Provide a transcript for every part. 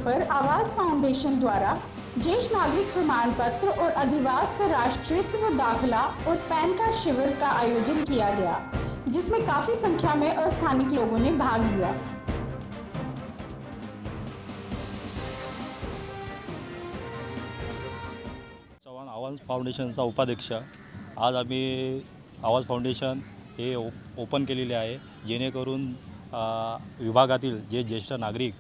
पर आवास फाउंडेशन द्वारा ज्येष्ठ नागरिक प्रमाण पत्र और अधिवास व राष्ट्रीयत्व दाखिला और पैन कार्ड शिविर का आयोजन किया गया, जिसमें काफी संख्या में अस्थानिक लोगों ने भाग लिया। चव्हाण आवाज फाउंडेशनचा उपाध्यक्ष। आज आम्ही आवाज फाउंडेशन हे ओपन केलेले आहे, जेणेकरून विभागातील जे ज्येष्ठ नागरिक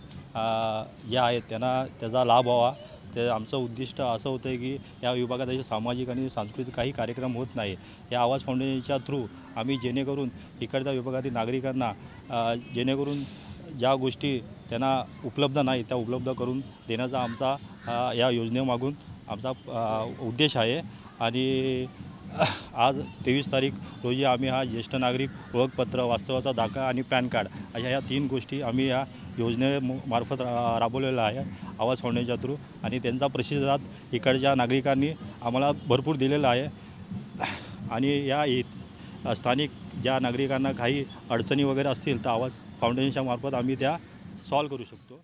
जे आहेत त्यांना त्याचा लाभ व्हावा। ते आमचं उद्दिष्ट असं होतं की या विभागात असे सामाजिक आणि सांस्कृतिक काही कार्यक्रम होत नाही। या आवाज फाउंडेशनच्या थ्रू आम्ही जेणेकरून इकडच्या विभागातील नागरिकांना जेणेकरून ज्या गोष्टी त्यांना उपलब्ध नाही त्या उपलब्ध करून देण्याचा आमचा या योजनेमागून आमचा उद्देश आहे। आणि आज 23 तारीख रोजी आम्ही हा ज्येष्ठ नागरिक ओळखपत्र, वास्तवाचा दाखला आणि पॅन कार्ड अशा ह्या 3 गोष्टी आम्ही या योजनेमार्फत राबवलेला आहे आवाज फाउंडेशनच्या थ्रू, आणि त्यांचा प्रतिसाद इकडच्या नागरिकांनी आम्हाला भरपूर दिलेला आहे। आणि या स्थानिक ज्या नागरिकांना काही अडचणी वगैरे असतील तर आवाज फाउंडेशनच्या मार्फत आम्ही त्या सॉल्व करू शकतो।